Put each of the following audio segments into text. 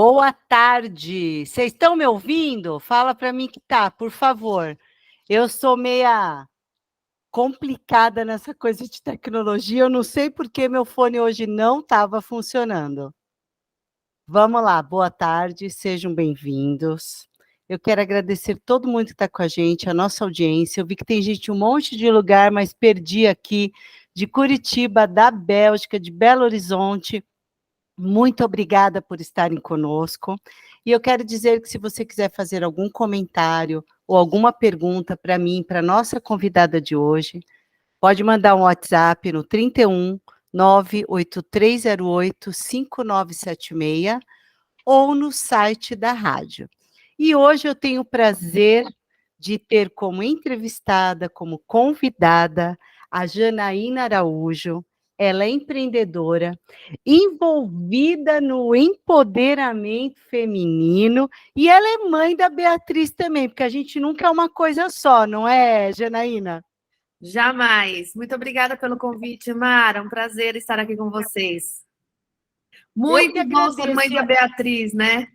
Boa tarde. Vocês estão me ouvindo? Fala para mim que tá, por favor. Eu sou meia complicada nessa coisa de tecnologia. Eu não sei por que meu fone hoje não estava funcionando. Vamos lá, boa tarde, sejam bem-vindos. Eu quero agradecer todo mundo que está com a gente, a nossa audiência. Eu vi que tem gente de um monte de lugar, mas perdi aqui, de Curitiba, da Bélgica, de Belo Horizonte. Muito obrigada por estarem conosco. E eu quero dizer que se você quiser fazer algum comentário ou alguma pergunta para mim, para a nossa convidada de hoje, pode mandar um WhatsApp no 31 98308 5976 ou no site da rádio. E hoje eu tenho o prazer de ter como entrevistada, como convidada, a Janaína Araújo. Ela é empreendedora, envolvida no empoderamento feminino, e ela é mãe da Beatriz também, porque a gente nunca é uma coisa só, não é, Janaína? Jamais. Muito obrigada pelo convite, Mara. Um prazer estar aqui com vocês. Eu que Muito bom ser mãe agradeço. da Beatriz, né?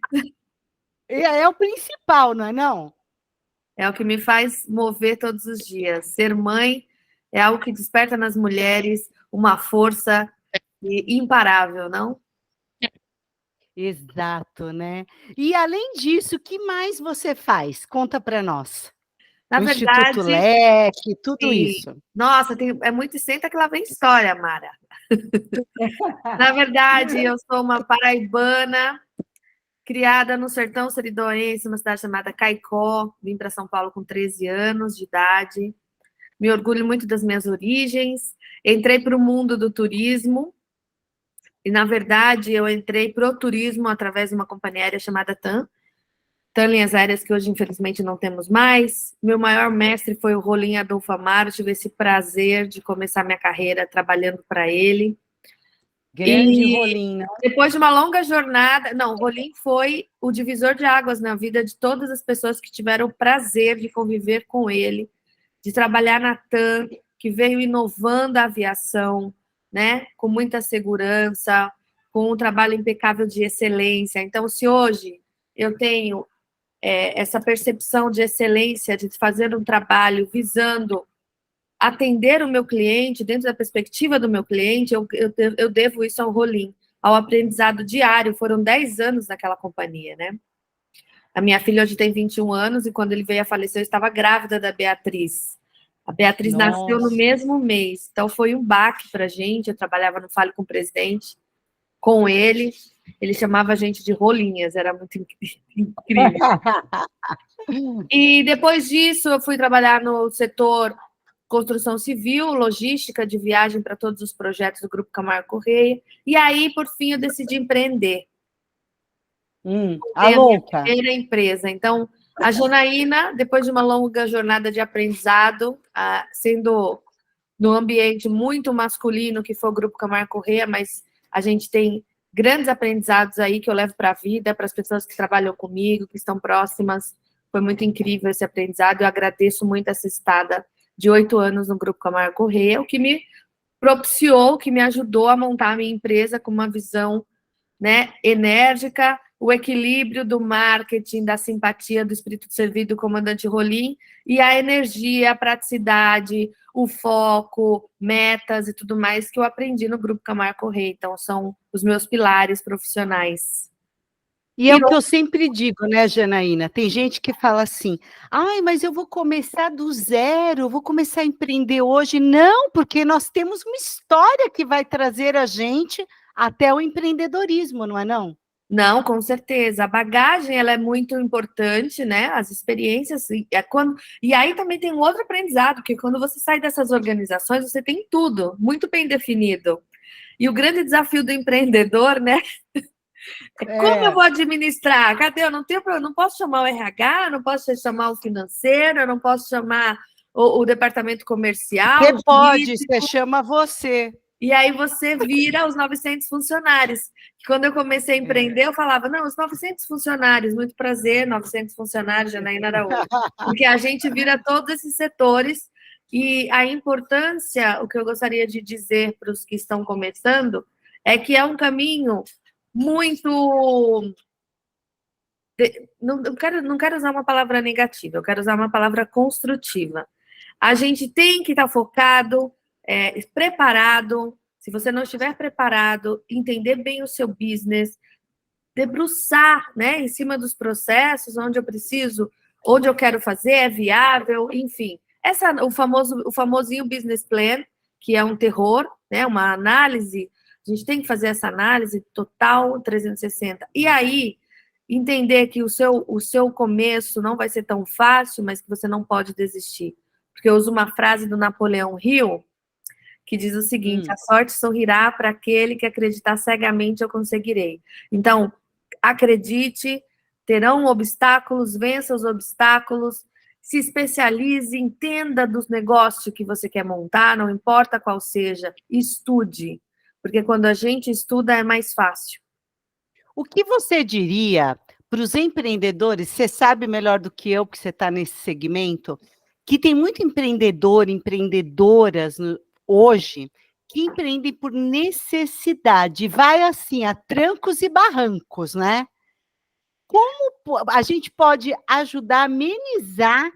É o principal, não é não? É o que me faz mover todos os dias. Ser mãe é algo que desperta nas mulheres uma força imparável, não? Exato, né? E além disso, o que mais você faz? Conta para nós. Na O Instituto verdade, Leque, tudo sim. isso. Nossa, é muito senta que lá vem história, Mara. Na verdade, eu sou uma paraibana criada no sertão seridóense, uma cidade chamada Caicó. Vim para São Paulo com 13 anos de idade. Me orgulho muito das minhas origens. Entrei para o mundo do turismo. E, na verdade, eu entrei para o turismo através de uma companhia aérea chamada TAM Linhas Aéreas, que hoje, infelizmente, não temos mais. Meu maior mestre foi o Rolim Adolfo Amaro. Tive esse prazer de começar minha carreira trabalhando para ele. Grande E Rolim, não? depois de uma longa jornada, não, o Rolim foi o divisor de águas na vida de todas as pessoas que tiveram o prazer de conviver com ele, de trabalhar na TAM, que veio inovando a aviação, né, com muita segurança, com um trabalho impecável de excelência. Então, se hoje eu tenho essa percepção de excelência, de fazer um trabalho visando atender o meu cliente, dentro da perspectiva do meu cliente, eu devo isso ao Rolim, ao aprendizado diário. Foram 10 anos naquela companhia, né? A minha filha hoje tem 21 anos e quando ele veio a falecer, eu estava grávida da Beatriz. A Beatriz nasceu no mesmo mês, então foi um baque para a gente. Eu trabalhava no Fale com o Presidente, com ele. Ele chamava a gente de rolinhas, era muito incrível. E depois disso, eu fui trabalhar no setor construção civil, logística de viagem para todos os projetos do Grupo Camargo Correia. E aí, por fim, eu decidi empreender. A A minha louca. primeira empresa. Então, a Janaína, depois de uma longa jornada de aprendizado, sendo no ambiente muito masculino, que foi o Grupo Camargo Correia, mas a gente tem grandes aprendizados aí que eu levo para a vida, para as pessoas que trabalham comigo, que estão próximas. Foi muito incrível esse aprendizado. Eu agradeço muito essa estada de 8 anos no Grupo Camargo Correia, o que me propiciou, que me ajudou a montar a minha empresa com uma visão, né, enérgica, o equilíbrio do marketing, da simpatia, do espírito de servir do comandante Rolim e a energia, a praticidade, o foco, metas e tudo mais que eu aprendi no Grupo Camargo Correia. Então, são os meus pilares profissionais. E é o que eu sempre digo, né, Janaína? Tem gente que fala assim: ai, mas eu vou começar do zero, vou começar a empreender hoje. Não, porque nós temos uma história que vai trazer a gente até o empreendedorismo, não é não? Não, com certeza. A bagagem ela é muito importante, né? As experiências. E aí também tem um outro aprendizado, que quando você sai dessas organizações, você tem tudo muito bem definido. E o grande desafio do empreendedor, né? Como eu vou administrar? Cadê? Eu não posso chamar o RH, não posso chamar o financeiro, eu não posso chamar o departamento comercial. Você pode, você chama você. E aí você vira os 900 funcionários. Quando eu comecei a empreender, eu falava, não, os 900 funcionários, muito prazer, 900 funcionários, Janaína Araújo. Porque a gente vira todos esses setores e a importância, o que eu gostaria de dizer para os que estão começando, é que é um caminho muito Não quero usar uma palavra negativa, eu quero usar uma palavra construtiva. A gente tem que estar focado, preparado. Se você não estiver preparado, entender bem o seu business, debruçar, né, em cima dos processos, onde eu preciso, onde eu quero fazer, é viável, enfim. O famosinho business plan, que é um terror, né, uma análise, a gente tem que fazer essa análise total 360. E aí, entender que o seu começo não vai ser tão fácil, mas que você não pode desistir. Porque eu uso uma frase do Napoleão Hill, que diz o seguinte: a sorte sorrirá para aquele que acreditar cegamente eu conseguirei. Então, acredite, terão obstáculos, vença os obstáculos, se especialize, entenda dos negócios que você quer montar, não importa qual seja, estude, porque quando a gente estuda é mais fácil. O que você diria para os empreendedores? Você sabe melhor do que eu, porque você está nesse segmento, que tem muito empreendedor, empreendedoras hoje, que empreendem por necessidade, vai assim, a trancos e barrancos, né? Como a gente pode ajudar a amenizar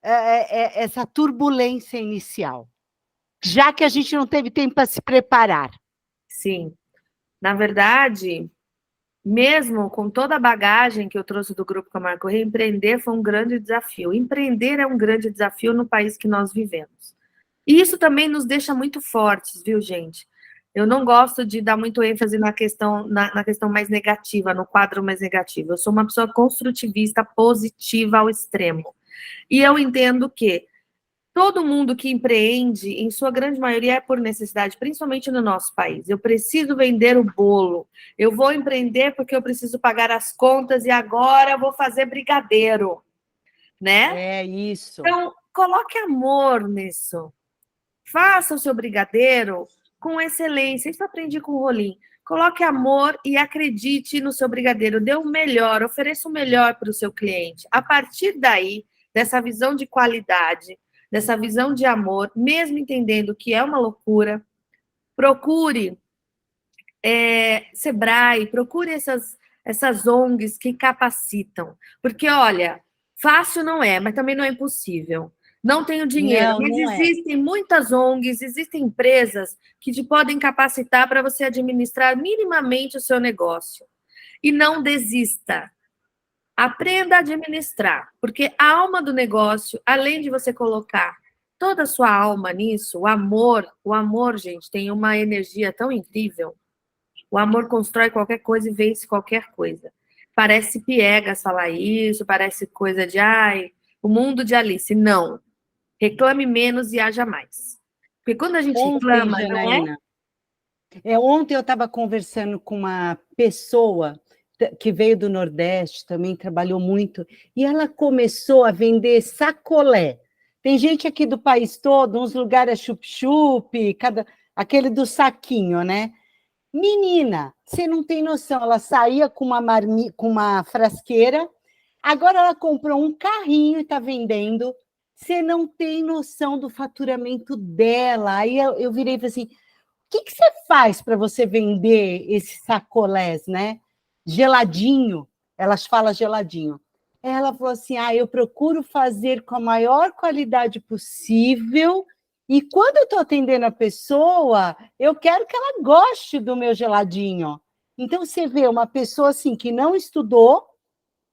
essa turbulência inicial, já que a gente não teve tempo para se preparar? Sim. Na verdade, mesmo com toda a bagagem que eu trouxe do Grupo Camargo Corrêa, empreender foi um grande desafio. Empreender é um grande desafio no país que nós vivemos. E isso também nos deixa muito fortes, viu, gente? Eu não gosto de dar muito ênfase na questão mais negativa, no quadro mais negativo. Eu sou uma pessoa construtivista, positiva ao extremo. E eu entendo que todo mundo que empreende, em sua grande maioria, é por necessidade, principalmente no nosso país. Eu preciso vender o bolo. Eu vou empreender porque eu preciso pagar as contas e agora eu vou fazer brigadeiro, né? É isso. Então, coloque amor nisso. Faça o seu brigadeiro com excelência. Isso eu aprendi com o Rolim. Coloque amor e acredite no seu brigadeiro. Dê o melhor, ofereça o melhor para o seu cliente. A partir daí, dessa visão de qualidade, dessa visão de amor, mesmo entendendo que é uma loucura, procure Sebrae, procure essas ONGs que capacitam. Porque, olha, fácil não é, mas também não é impossível. Não tenho dinheiro, mas Não é. existem muitas ONGs, existem empresas que te podem capacitar para você administrar minimamente o seu negócio. E não desista. Aprenda a administrar, porque a alma do negócio, além de você colocar toda a sua alma nisso, o amor, gente, tem uma energia tão incrível. O amor constrói qualquer coisa e vence qualquer coisa. Parece piegas falar isso, parece coisa de, o mundo de Alice. Não. Reclame menos e haja mais. Porque quando a gente Ontem, reclama, não é? Janaína, ontem eu estava conversando com uma pessoa que veio do Nordeste, também trabalhou muito, e ela começou a vender sacolé. Tem gente aqui do país todo, uns lugares é chup-chup, aquele do saquinho, né? Menina, você não tem noção, ela saía com com uma frasqueira, agora ela comprou um carrinho e está vendendo. Você não tem noção do faturamento dela. Aí eu virei e falei assim: que você faz para você vender esses sacolés, né? Geladinho, elas falam geladinho. Ela falou assim: eu procuro fazer com a maior qualidade possível, e quando eu estou atendendo a pessoa, eu quero que ela goste do meu geladinho. Então, você vê uma pessoa assim que não estudou,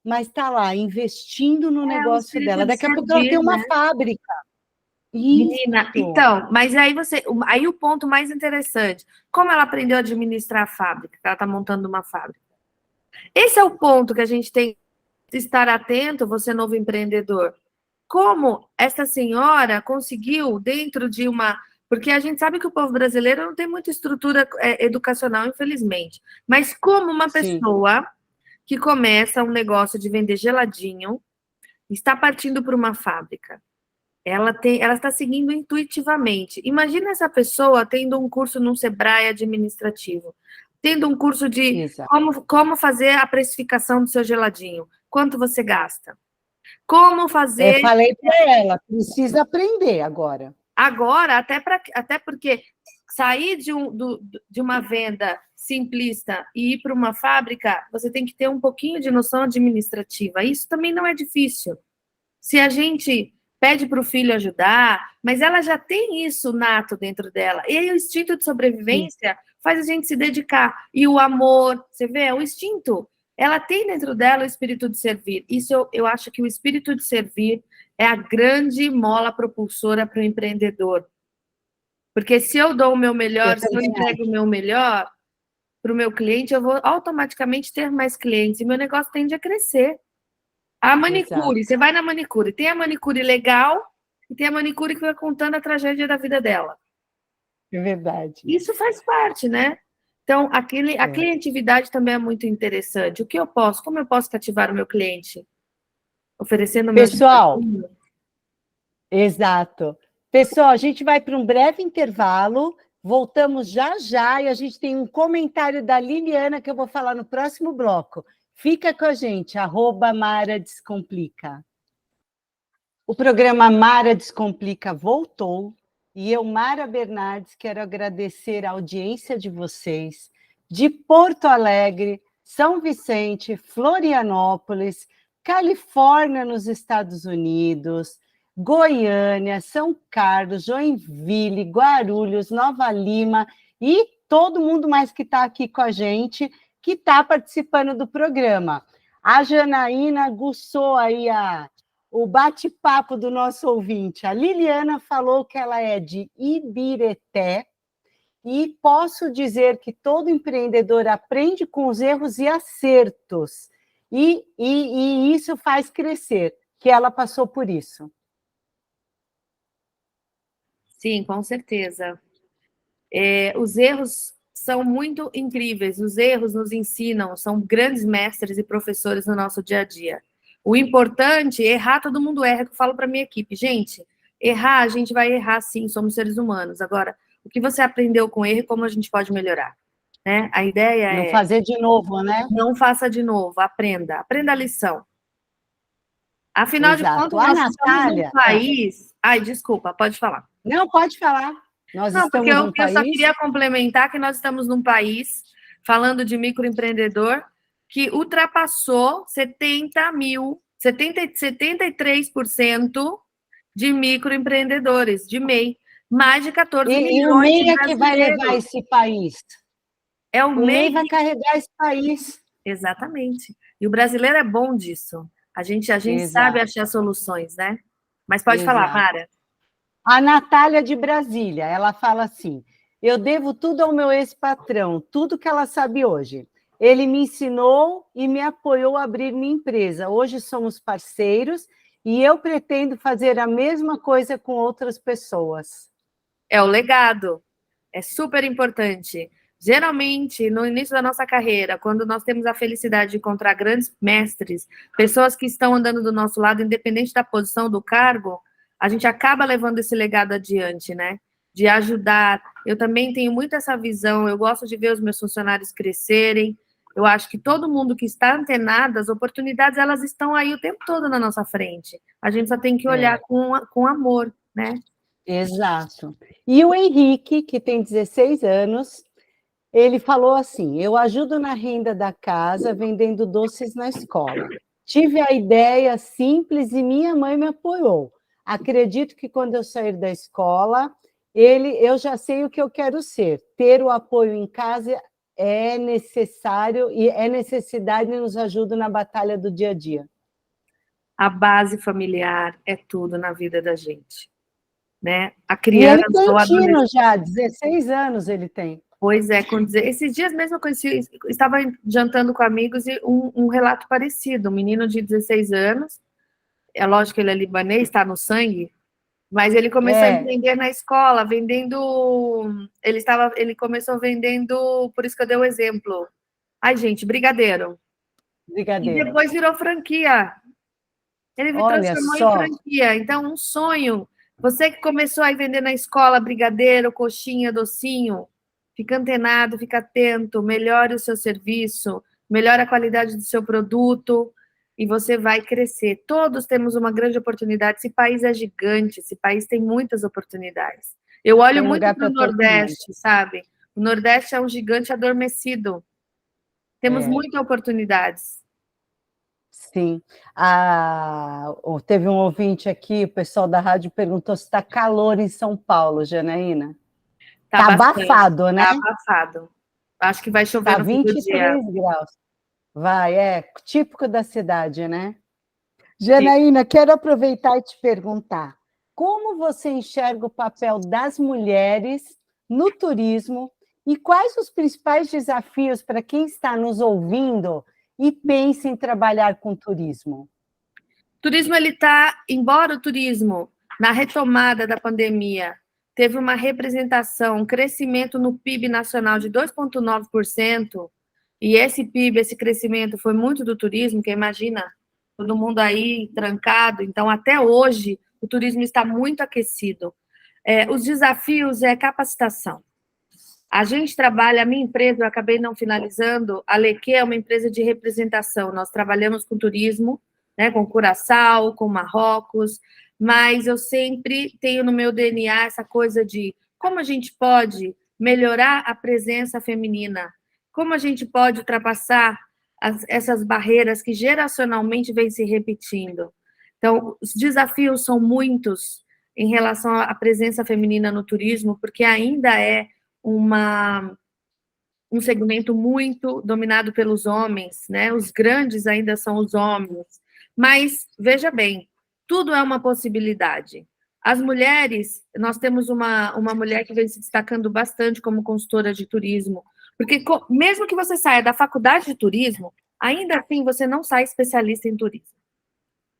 mas está lá investindo no O negócio espírito dela. de Daqui a pouco ela tem servir, uma né? fábrica. Menina, Isso. então, mas aí o ponto mais interessante, como ela aprendeu a administrar a fábrica, que ela está montando uma fábrica. Esse é o ponto que a gente tem que estar atento, você novo empreendedor. Como essa senhora conseguiu, dentro de uma. Porque a gente sabe que o povo brasileiro não tem muita estrutura educacional, infelizmente. Mas como uma Sim. pessoa que começa um negócio de vender geladinho, está partindo para uma fábrica. Ela está seguindo intuitivamente. Imagina essa pessoa tendo um curso num Sebrae administrativo, tendo um curso de como fazer a precificação do seu geladinho, quanto você gasta, como fazer. Eu falei para ela, precisa aprender agora. Agora, até porque sair de uma venda simplista e ir para uma fábrica, você tem que ter um pouquinho de noção administrativa. Isso também não é difícil. Se a gente pede para o filho ajudar, mas ela já tem isso nato dentro dela. E aí o instinto de sobrevivência faz a gente se dedicar. E o amor, você vê, o instinto, ela tem dentro dela o espírito de servir. Isso eu acho que o espírito de servir é a grande mola propulsora para o empreendedor. Porque se eu dou o meu melhor, se eu entrego o meu melhor para o meu cliente, eu vou automaticamente ter mais clientes e meu negócio tende a crescer. A manicure, você vai na manicure, tem a manicure legal e tem a manicure que vai contando a tragédia da vida dela. É verdade. Isso faz parte, né? Então, a clientividade também é muito interessante. Como eu posso cativar o meu cliente? Oferecendo o meu... Pessoal, exato. Pessoal, a gente vai para um breve intervalo, voltamos já já e a gente tem um comentário da Liliana que eu vou falar no próximo bloco. Fica com a gente, @Mara Descomplica. O programa Mara Descomplica voltou e eu, Mara Bernardes, quero agradecer a audiência de vocês de Porto Alegre, São Vicente, Florianópolis, Califórnia, nos Estados Unidos, Goiânia, São Carlos, Joinville, Guarulhos, Nova Lima e todo mundo mais que está aqui com a gente, que está participando do programa. A Janaína aguçou aí o bate-papo do nosso ouvinte. A Liliana falou que ela é de Ibireté e posso dizer que todo empreendedor aprende com os erros e acertos e isso faz crescer, que ela passou por isso. Sim, com certeza. Os erros são muito incríveis, os erros nos ensinam, são grandes mestres e professores no nosso dia a dia. O importante é errar, todo mundo erra, que eu falo para minha equipe, gente, errar, a gente vai errar sim, somos seres humanos. Agora, o que você aprendeu com erro e como a gente pode melhorar? Né? A ideia Não fazer de novo, né? Não faça de novo, aprenda a lição. Afinal de contas, nós estamos num país... Ai, desculpa, pode falar. Não, pode falar. Nós estamos num país... Eu só queria complementar que nós estamos num país, falando de microempreendedor, que ultrapassou 73% de microempreendedores, de MEI. Mais de 14 milhões de brasileiros. E o MEI é que vai levar esse país. O MEI vai carregar esse país. Exatamente. E o brasileiro é bom disso. A gente sabe achar soluções, né? Mas pode falar, Mara. A Natália de Brasília, ela fala assim, eu devo tudo ao meu ex-patrão, tudo que ela sabe hoje. Ele me ensinou e me apoiou a abrir minha empresa. Hoje somos parceiros e eu pretendo fazer a mesma coisa com outras pessoas. É o legado. É super importante. Geralmente, no início da nossa carreira, quando nós temos a felicidade de encontrar grandes mestres, pessoas que estão andando do nosso lado, independente da posição do cargo, a gente acaba levando esse legado adiante, né? De ajudar. Eu também tenho muito essa visão, eu gosto de ver os meus funcionários crescerem. Eu acho que todo mundo que está antenado, as oportunidades, elas estão aí o tempo todo na nossa frente. A gente só tem que olhar com amor, né? Exato. E o Henrique, que tem 16 anos, ele falou assim, eu ajudo na renda da casa vendendo doces na escola. Tive a ideia simples e minha mãe me apoiou. Acredito que quando eu sair da escola, eu já sei o que eu quero ser. Ter o apoio em casa é necessário e é necessidade e nos ajuda na batalha do dia a dia. A base familiar é tudo na vida da gente. Né? A criança... E ele tem tino já, 16 anos ele tem. Pois é, esses dias mesmo eu estava jantando com amigos e um relato parecido, um menino de 16 anos, é lógico que ele é libanês, está no sangue, mas ele começou a empreender na escola, ele começou vendendo, por isso que eu dei o exemplo, ai gente, brigadeiro. E depois virou franquia, ele transformou em franquia, então um sonho, você que começou a vender na escola brigadeiro, coxinha, docinho, fica antenado, fica atento, melhore o seu serviço, melhore a qualidade do seu produto e você vai crescer. Todos temos uma grande oportunidade. Esse país é gigante, esse país tem muitas oportunidades. Eu olho Tem muito lugar para o para todo mundo. Nordeste, sabe? O Nordeste é um gigante adormecido. Temos muitas oportunidades. Sim. Teve um ouvinte aqui, o pessoal da rádio perguntou se está calor em São Paulo, Janaína. Tá Está bastante, abafado, né? tá abafado. Acho que vai chover Está no fim do dia. 23 graus. Vai, típico da cidade, né? Sim. Janaína, quero aproveitar e te perguntar, como você enxerga o papel das mulheres no turismo e quais os principais desafios para quem está nos ouvindo e pensa em trabalhar com turismo? O turismo, ele está, embora o turismo, na retomada da pandemia, teve uma representação, um crescimento no PIB nacional de 2,9%, e esse PIB, esse crescimento foi muito do turismo, que imagina, todo mundo aí trancado, então até hoje o turismo está muito aquecido. Os desafios é capacitação. A gente trabalha, a minha empresa, eu acabei não finalizando, a Leque é uma empresa de representação, nós trabalhamos com turismo, né, com Curaçao, com Marrocos, mas eu sempre tenho no meu DNA essa coisa de como a gente pode melhorar a presença feminina, como a gente pode ultrapassar essas barreiras que geracionalmente vêm se repetindo. Então, os desafios são muitos em relação à presença feminina no turismo, porque ainda é um segmento muito dominado pelos homens, né? Os grandes ainda são os homens. Mas, veja bem, tudo é uma possibilidade. As mulheres, nós temos uma mulher que vem se destacando bastante como consultora de turismo, porque mesmo que você saia da faculdade de turismo, ainda assim você não sai especialista em turismo.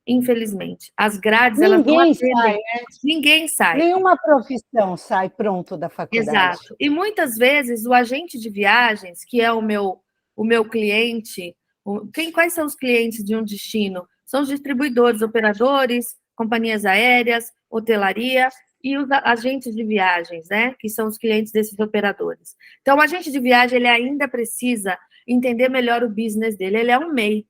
Infelizmente. As grades, elas não Ninguém sai, atendem. né? Ninguém sai. Nenhuma profissão sai pronto da faculdade. Exato. E muitas vezes o agente de viagens, que é o meu cliente, quais são os clientes de um destino? São os distribuidores, operadores, companhias aéreas, hotelaria e os agentes de viagens, né? Que são os clientes desses operadores. Então, o agente de viagem, ele ainda precisa entender melhor o business dele. Ele é um MEI.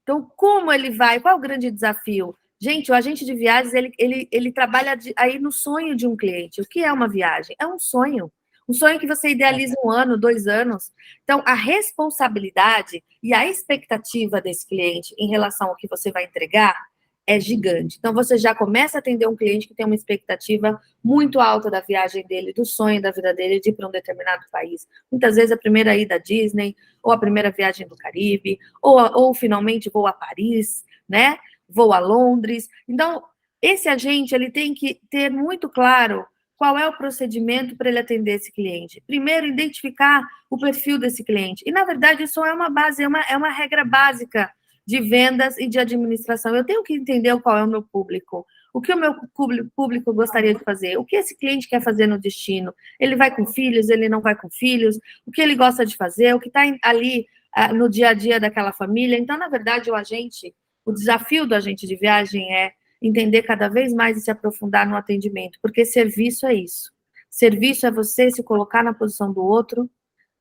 Então, como ele vai? Qual é o grande desafio? Gente, o agente de viagens, ele trabalha aí no sonho de um cliente. O que é uma viagem? É um sonho. Um sonho que você idealiza 1 ano, 2 anos. Então, a responsabilidade e a expectativa desse cliente em relação ao que você vai entregar é gigante. Então, você já começa a atender um cliente que tem uma expectativa muito alta da viagem dele, do sonho da vida dele de ir para um determinado país. Muitas vezes a primeira ida à Disney, ou a primeira viagem do Caribe, ou finalmente vou a Paris, né? Vou a Londres. Então, esse agente, ele tem que ter muito claro qual é o procedimento para ele atender esse cliente. Primeiro, identificar o perfil desse cliente. E, na verdade, isso é uma base, é uma regra básica de vendas e de administração. Eu tenho que entender qual é o meu público. O que o meu público gostaria de fazer? O que esse cliente quer fazer no destino? Ele vai com filhos? Ele não vai com filhos? O que ele gosta de fazer? O que está ali no dia a dia daquela família? Então, na verdade, o desafio do agente de viagem é entender cada vez mais e se aprofundar no atendimento, porque serviço é isso. Serviço é você se colocar na posição do outro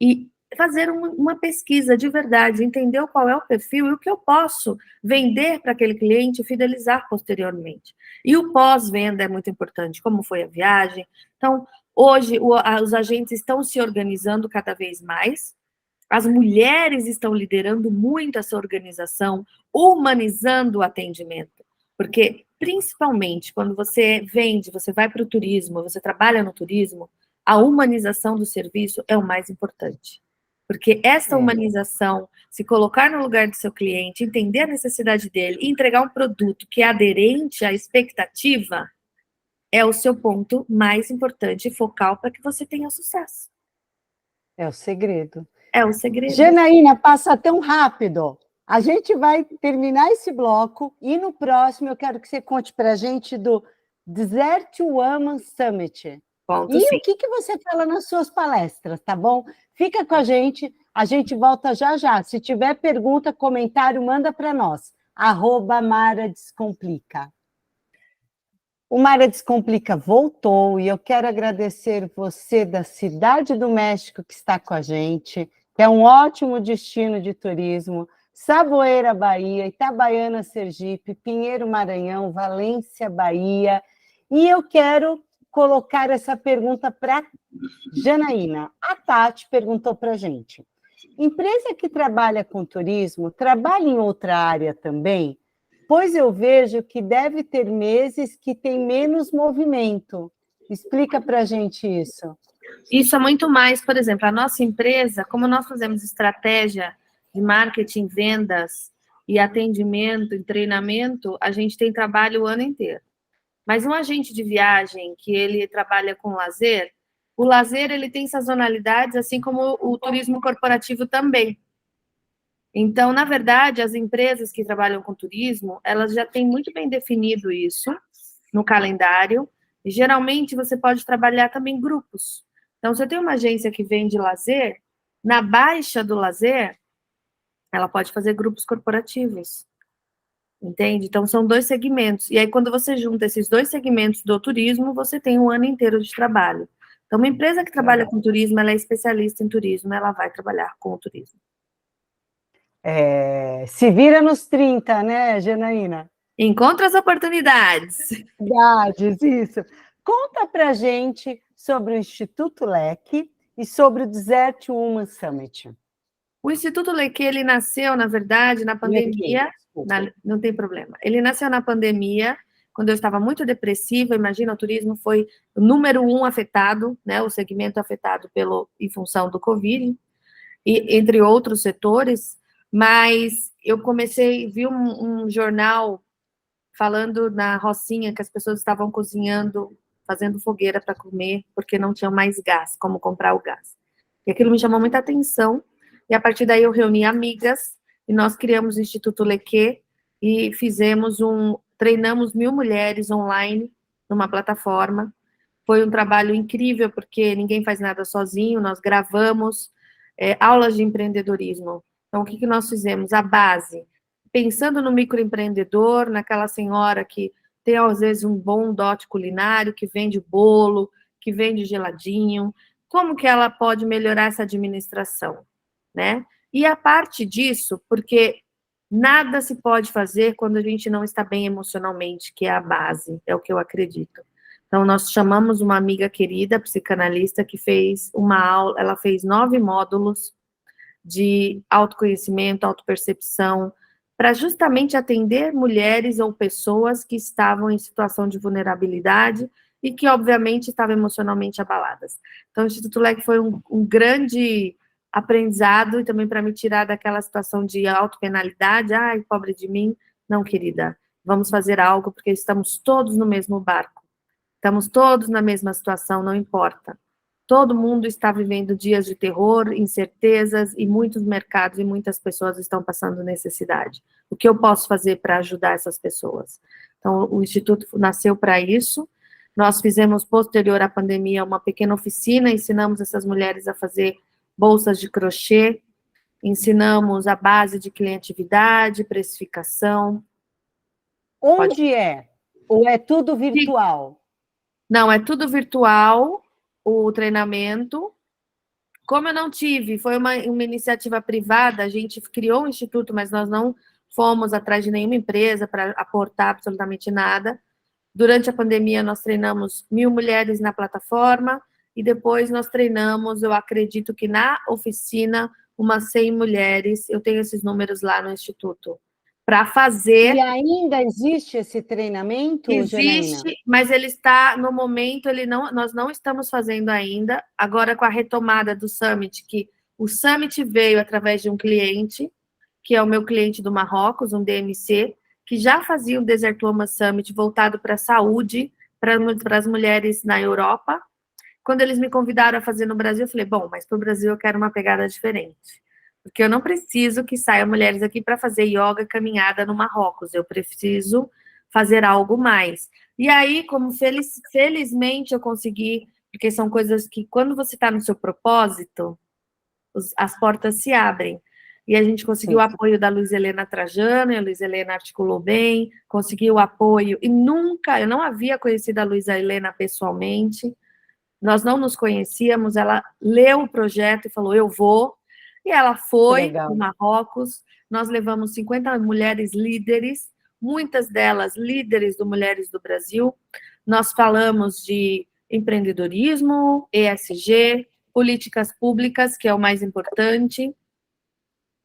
e fazer uma pesquisa de verdade, entender qual é o perfil e o que eu posso vender para aquele cliente e fidelizar posteriormente. E o pós-venda é muito importante, como foi a viagem. Então, hoje, os agentes estão se organizando cada vez mais, as mulheres estão liderando muito essa organização, humanizando o atendimento, porque, principalmente, quando você vende, você vai para o turismo, você trabalha no turismo, a humanização do serviço é o mais importante. Porque essa humanização, se colocar no lugar do seu cliente, entender a necessidade dele e entregar um produto que é aderente à expectativa, é o seu ponto mais importante e focal para que você tenha sucesso. É o segredo. É o segredo. Janaína, passa tão rápido. A gente vai terminar esse bloco e no próximo eu quero que você conte para a gente do Desert Woman Summit. Ponto, E sim. o que você fala nas suas palestras, tá bom? Fica com a gente volta já já. Se tiver pergunta, comentário, manda para nós. @Mara Descomplica. O Mara Descomplica voltou e eu quero agradecer você da Cidade do México que está com a gente, que é um ótimo destino de turismo, Saboeira, Bahia, Itabaiana, Sergipe, Pinheiro, Maranhão, Valência, Bahia. E eu quero colocar essa pergunta para Janaína. A Tati perguntou para a gente. Empresa que trabalha com turismo, trabalha em outra área também? Pois eu vejo que deve ter meses que tem menos movimento. Explica para a gente isso. Isso é muito mais, por exemplo, a nossa empresa, como nós fazemos estratégia de marketing, vendas e atendimento e treinamento, a gente tem trabalho o ano inteiro. Mas um agente de viagem que ele trabalha com lazer, o lazer ele tem sazonalidades, assim como o turismo corporativo também. Então, na verdade, as empresas que trabalham com turismo, elas já têm muito bem definido isso no calendário, e geralmente você pode trabalhar também em grupos. Então, se eu tenho uma agência que vende lazer, na baixa do lazer, ela pode fazer grupos corporativos, entende? Então, são 2 segmentos. E aí, quando você junta esses 2 segmentos do turismo, você tem um ano inteiro de trabalho. Então, uma empresa que trabalha com turismo, ela é especialista em turismo, ela vai trabalhar com o turismo. Se vira nos 30, né, Janaína? Encontra as oportunidades. Verdades, isso. Conta para gente sobre o Instituto LEC e sobre o Desert Women Summit. O Instituto Leque, ele nasceu, na verdade, na pandemia. Não tem problema. Ele nasceu na pandemia, quando eu estava muito depressiva. Imagina, o turismo foi o número 1 afetado, né? O segmento afetado em função do Covid, e entre outros setores. Mas eu vi um jornal falando na Rocinha que as pessoas estavam cozinhando, fazendo fogueira para comer, porque não tinham mais gás, como comprar o gás. E aquilo me chamou muita atenção, e a partir daí eu reuni amigas, e nós criamos o Instituto Leque, e treinamos 1.000 mulheres online, numa plataforma. Foi um trabalho incrível, porque ninguém faz nada sozinho, nós gravamos aulas de empreendedorismo. Então, o que nós fizemos? A base, pensando no microempreendedor, naquela senhora que tem, às vezes, um bom dote culinário, que vende bolo, que vende geladinho, como que ela pode melhorar essa administração, né? E a parte disso, porque nada se pode fazer quando a gente não está bem emocionalmente, que é a base, é o que eu acredito. Então, nós chamamos uma amiga querida, psicanalista, que fez uma aula, ela fez 9 módulos de autoconhecimento, autopercepção, para justamente atender mulheres ou pessoas que estavam em situação de vulnerabilidade e que, obviamente, estavam emocionalmente abaladas. Então, o Instituto Leque foi um grande aprendizado e também para me tirar daquela situação de autopenalidade. Ai, pobre de mim. Não, querida, vamos fazer algo porque estamos todos no mesmo barco. Estamos todos na mesma situação, não importa. Todo mundo está vivendo dias de terror, incertezas, e muitos mercados e muitas pessoas estão passando necessidade. O que eu posso fazer para ajudar essas pessoas? Então, o Instituto nasceu para isso. Nós fizemos, posterior à pandemia, uma pequena oficina, ensinamos essas mulheres a fazer bolsas de crochê, ensinamos a base de clientividade, precificação. Onde é? Ou é tudo virtual? Não, é tudo virtual, o treinamento. Como eu não tive, foi uma iniciativa privada, a gente criou um instituto, mas nós não fomos atrás de nenhuma empresa para aportar absolutamente nada. Durante a pandemia, nós treinamos 1.000 mulheres na plataforma, e depois nós treinamos, eu acredito que na oficina, umas 100 mulheres, eu tenho esses números lá no instituto, para fazer... E ainda existe esse treinamento, Existe, Janaína? mas ele está, no momento, nós não estamos fazendo ainda, agora com a retomada do Summit, que o Summit veio através de um cliente, que é o meu cliente do Marrocos, um DMC, que já fazia o Desert Women Summit voltado para a saúde, para as mulheres na Europa. Quando eles me convidaram a fazer no Brasil, eu falei, bom, mas para o Brasil eu quero uma pegada diferente. Porque eu não preciso que saiam mulheres aqui para fazer yoga, caminhada no Marrocos. Eu preciso fazer algo mais. E aí, como felizmente eu consegui, porque são coisas que, quando você está no seu propósito, as portas se abrem. E a gente conseguiu o apoio da Luiz Helena Trajano, e a Luiz Helena articulou bem, conseguiu o apoio, e eu não havia conhecido a Luiz Helena pessoalmente, nós não nos conhecíamos, ela leu o projeto e falou, eu vou, e ela foi para Marrocos, nós levamos 50 mulheres líderes, muitas delas líderes do Mulheres do Brasil, nós falamos de empreendedorismo, ESG, políticas públicas, que é o mais importante,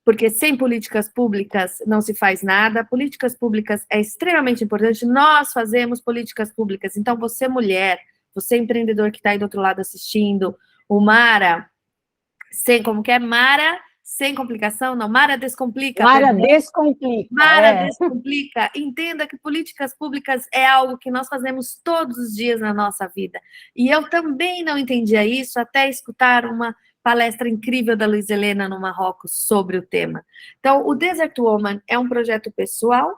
porque sem políticas públicas não se faz nada. Políticas públicas é extremamente importante. Nós fazemos políticas públicas. Então, você mulher, você empreendedor que está aí do outro lado assistindo, o Mara, como que é? Mara, sem complicação? Não, Mara Descomplica. Mara Descomplica. Mara Descomplica. Entenda que políticas públicas é algo que nós fazemos todos os dias na nossa vida. E eu também não entendia isso até escutar uma palestra incrível da Luiz Helena no Marrocos sobre o tema. Então, o Desert Woman é um projeto pessoal,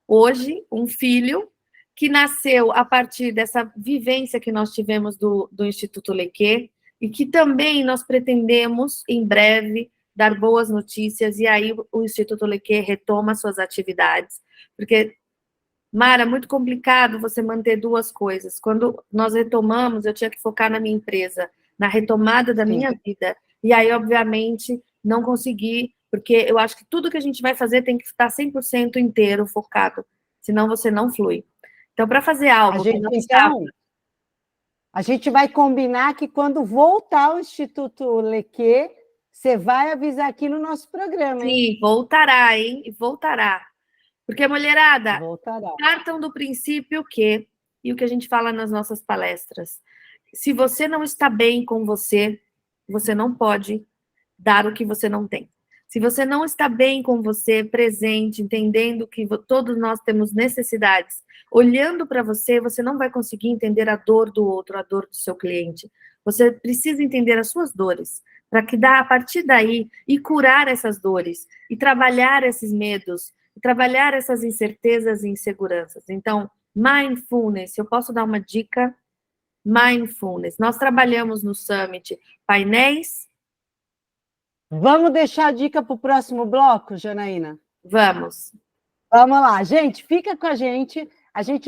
hoje, um filho, que nasceu a partir dessa vivência que nós tivemos do Instituto Lequê, e que também nós pretendemos, em breve, dar boas notícias, e aí o Instituto Lequê retoma suas atividades. Porque, Mara, é muito complicado você manter duas coisas. Quando nós retomamos, eu tinha que focar na minha empresa, na retomada da minha vida. E aí, obviamente, não consegui, porque eu acho que tudo que a gente vai fazer tem que estar 100% inteiro, focado, senão você não flui. Então, para fazer algo que não está... A gente vai combinar que quando voltar ao Instituto Lequê, você vai avisar aqui no nosso programa, hein? Sim, voltará, hein? Voltará. Porque, mulherada, voltará. Partam do princípio que, e o que a gente fala nas nossas palestras, se você não está bem com você, você não pode dar o que você não tem. Se você não está bem com você, presente, entendendo que todos nós temos necessidades, olhando para você, você não vai conseguir entender a dor do outro, a dor do seu cliente. Você precisa entender as suas dores, para que a partir daí, e curar essas dores, e trabalhar esses medos, e trabalhar essas incertezas e inseguranças. Então, mindfulness, eu posso dar uma dica? Mindfulness. Nós trabalhamos no Summit painéis. Vamos deixar a dica para o próximo bloco, Janaína? Vamos. Vamos lá, gente, fica com a gente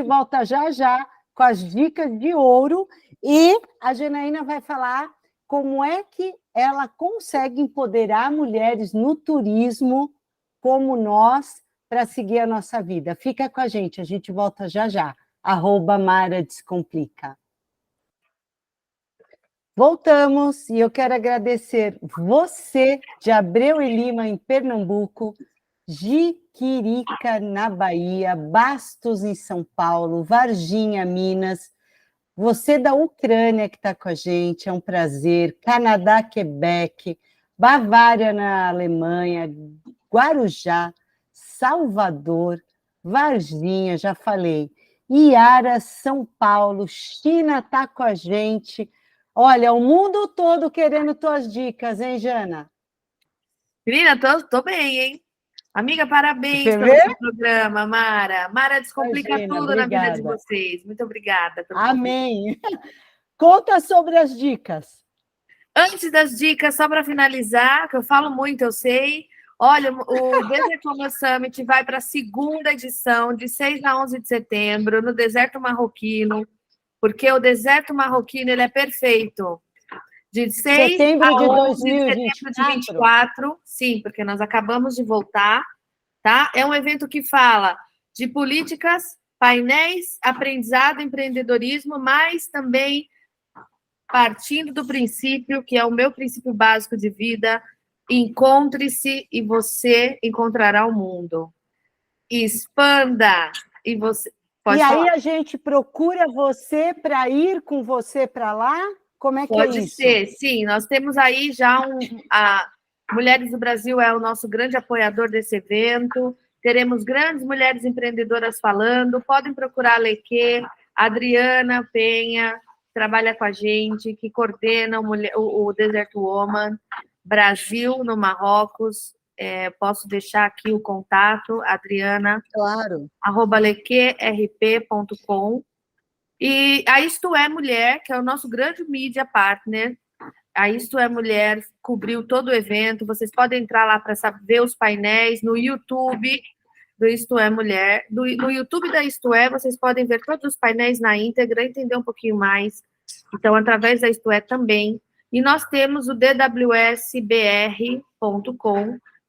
volta já já com as dicas de ouro e a Janaína vai falar como é que ela consegue empoderar mulheres no turismo como nós para seguir a nossa vida. Fica com a gente volta já já. @Mara Descomplica. Voltamos e eu quero agradecer você de Abreu e Lima, em Pernambuco, Jiquirica, na Bahia, Bastos, em São Paulo, Varginha, Minas, você da Ucrânia que está com a gente, é um prazer, Canadá, Quebec, Bavária, na Alemanha, Guarujá, Salvador, Varginha, já falei, Iara, São Paulo, China está com a gente. Olha, o mundo todo querendo tuas dicas, hein, Jana? Menina, tô bem, hein? Amiga, parabéns pelo seu programa, Mara. Mara Descomplica Imagina, tudo obrigada. Na vida de vocês. Muito obrigada. Amém. Conta sobre as dicas. Antes das dicas, só para finalizar, que eu falo muito, eu sei. Olha, o Desert Woman Summit vai para a segunda edição, de 6 a 11 de setembro, no Deserto Marroquino, porque o Deserto Marroquino ele é perfeito. De 6 setembro a de 11 de 2024. setembro de 24, sim, porque nós acabamos de voltar, tá? É um evento que fala de políticas, painéis, aprendizado, empreendedorismo, mas também partindo do princípio, que é o meu princípio básico de vida, encontre-se e você encontrará o mundo. Expanda e você... Pode e falar. Aí a gente procura você para ir com você para lá? Como é que Pode é isso? ser, sim. Nós temos aí já a Mulheres do Brasil é o nosso grande apoiador desse evento. Teremos grandes mulheres empreendedoras falando. Podem procurar a Lequê, a Adriana Penha, trabalha com a gente, que coordena o Desert Woman Brasil no Marrocos. Posso deixar aqui o contato, Adriana. Claro. @lequerp.com. E a Isto É Mulher, que é o nosso grande media partner. A Isto É Mulher cobriu todo o evento. Vocês podem entrar lá para ver os painéis no YouTube do Isto É Mulher. No YouTube da Isto É, vocês podem ver todos os painéis na íntegra, entender um pouquinho mais. Então, através da Isto É também. E nós temos o dwsbr.com,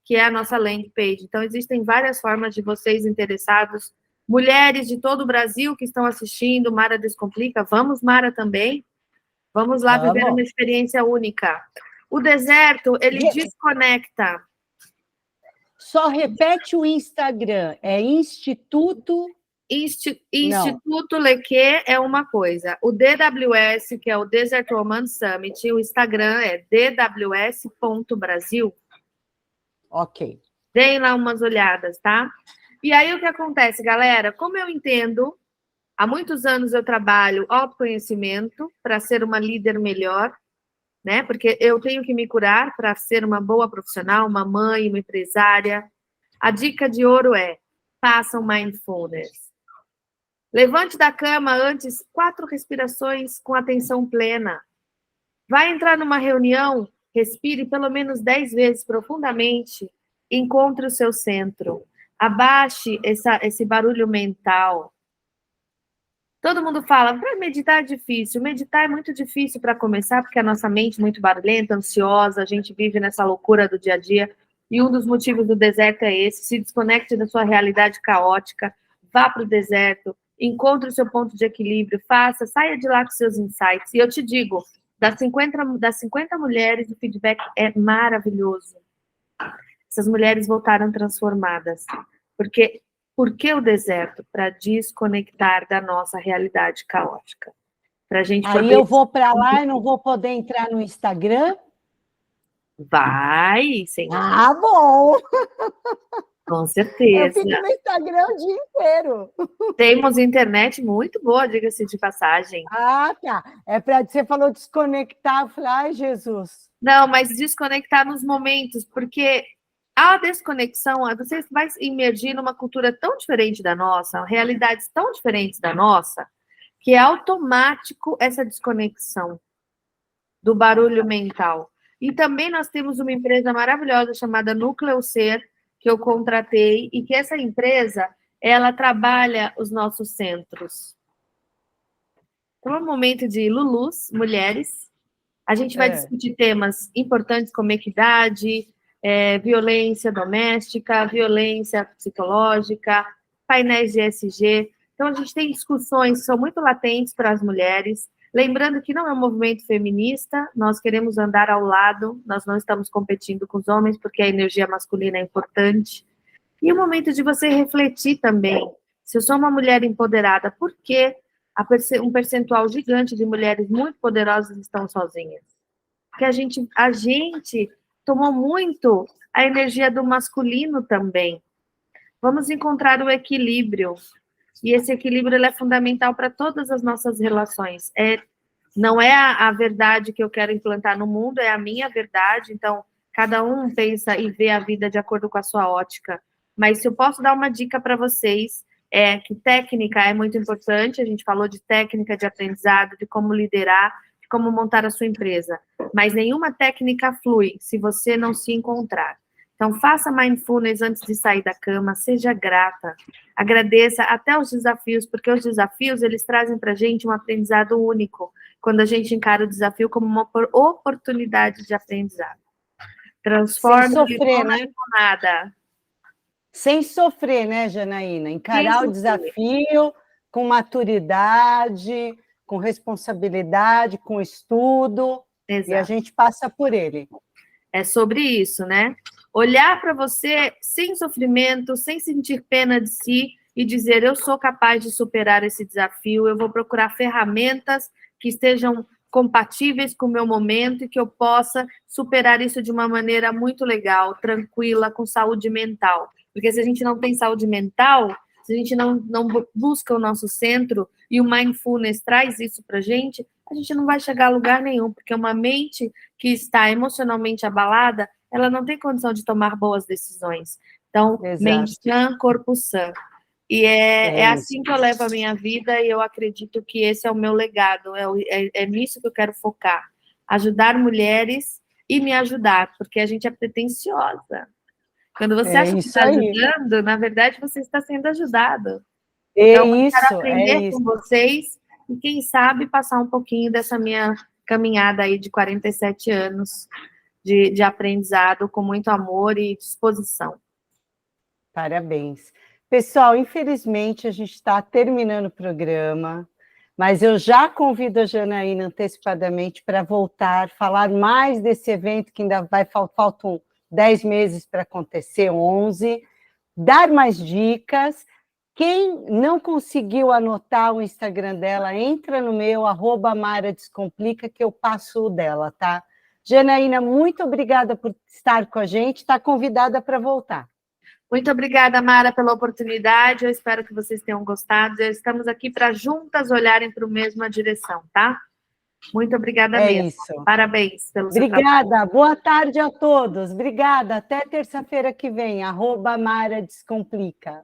que é a nossa landing page. Então, existem várias formas de vocês interessados Mulheres de todo o Brasil que estão assistindo, Mara Descomplica, vamos, Mara, também. Vamos lá viver uma experiência única. O deserto, ele desconecta. Só repete o Instagram, é Instituto... Instituto Leque é uma coisa. O DWS, que é o Desert Woman Summit, o Instagram é dws.brasil. Ok. Deem lá umas olhadas, tá? E aí o que acontece, galera? Como eu entendo, há muitos anos eu trabalho autoconhecimento para ser uma líder melhor, né? Porque eu tenho que me curar para ser uma boa profissional, uma mãe, uma empresária. A dica de ouro é: façam mindfulness. Levante da cama antes 4 respirações com atenção plena. Vai entrar numa reunião, respire pelo menos 10 vezes profundamente, encontre o seu centro. Abaixe esse barulho mental. Todo mundo fala, para meditar é difícil. Meditar é muito difícil para começar, porque a nossa mente é muito barulhenta, ansiosa, a gente vive nessa loucura do dia a dia. E um dos motivos do deserto é esse: se desconecte da sua realidade caótica, vá para o deserto, encontre o seu ponto de equilíbrio, saia de lá com seus insights. E eu te digo, das 50 mulheres, o feedback é maravilhoso. Essas mulheres voltaram transformadas. Por que o deserto? Para desconectar da nossa realidade caótica. Pra gente Aí poder... eu vou para lá e não vou poder entrar no Instagram? Vai, sim. Ah, bom! Com certeza. Eu fico no Instagram o dia inteiro. Temos internet muito boa, diga-se de passagem. Ah, tá. Você falou desconectar, eu falei, ai, Jesus. Não, mas desconectar nos momentos, porque a desconexão, você vai imergir numa cultura tão diferente da nossa, realidades tão diferentes da nossa, que é automático essa desconexão do barulho mental. E também nós temos uma empresa maravilhosa chamada Núcleo Ser, que eu contratei, e que essa empresa, ela trabalha os nossos centros. Então, é um momento de Lulus, mulheres. A gente vai discutir temas importantes como equidade, violência doméstica, violência psicológica, painéis de ESG. Então, a gente tem discussões que são muito latentes para as mulheres. Lembrando que não é um movimento feminista, nós queremos andar ao lado, nós não estamos competindo com os homens, porque a energia masculina é importante. E o momento de você refletir também. Se eu sou uma mulher empoderada, por que um percentual gigante de mulheres muito poderosas estão sozinhas? Porque a gente tomou muito a energia do masculino também. Vamos encontrar o equilíbrio. E esse equilíbrio ele é fundamental para todas as nossas relações. Não é a verdade que eu quero implantar no mundo, é a minha verdade. Então, cada um pensa e vê a vida de acordo com a sua ótica. Mas se eu posso dar uma dica para vocês, é que técnica é muito importante. A gente falou de técnica de aprendizado, de como liderar, de como montar a sua empresa. Mas nenhuma técnica flui se você não se encontrar. Então, faça mindfulness antes de sair da cama, seja grata, agradeça até os desafios, porque os desafios, eles trazem para a gente um aprendizado único, quando a gente encara o desafio como uma oportunidade de aprendizado. Transforme sem sofrer, né? Nada. Sem sofrer, né, Janaína? Encarar o desafio com maturidade, com responsabilidade, com estudo, exato. E a gente passa por ele. É sobre isso, né? Olhar para você sem sofrimento, sem sentir pena de si e dizer, eu sou capaz de superar esse desafio, eu vou procurar ferramentas que estejam compatíveis com o meu momento e que eu possa superar isso de uma maneira muito legal, tranquila, com saúde mental. Porque se a gente não tem saúde mental, se a gente não busca o nosso centro e o mindfulness traz isso para a gente não vai chegar a lugar nenhum, porque uma mente que está emocionalmente abalada, ela não tem condição de tomar boas decisões. Então, exato. Mente sã, corpo sã. E é assim que eu levo a minha vida e eu acredito que esse é o meu legado, é nisso que eu quero focar. Ajudar mulheres e me ajudar, porque a gente é pretensiosa. Quando você acha que está ajudando, na verdade, você está sendo ajudado. Então, eu quero aprender com vocês e, quem sabe, passar um pouquinho dessa minha caminhada aí de 47 anos de aprendizado com muito amor e disposição. Parabéns. Pessoal, infelizmente, a gente está terminando o programa, mas eu já convido a Janaína antecipadamente para voltar, falar mais desse evento que ainda faltam 10 meses para acontecer, 11, dar mais dicas. Quem não conseguiu anotar o Instagram dela, entra no meu, @maradescomplica, que eu passo o dela, tá? Janaína, muito obrigada por estar com a gente, está convidada para voltar. Muito obrigada, Mara, pela oportunidade. Eu espero que vocês tenham gostado. Estamos aqui para juntas olharem para a mesma direção, tá? Muito obrigada mesmo. Isso. Parabéns pelo seu trabalho. Obrigada. Boa tarde a todos. Obrigada. Até terça-feira que vem. @Mara Descomplica.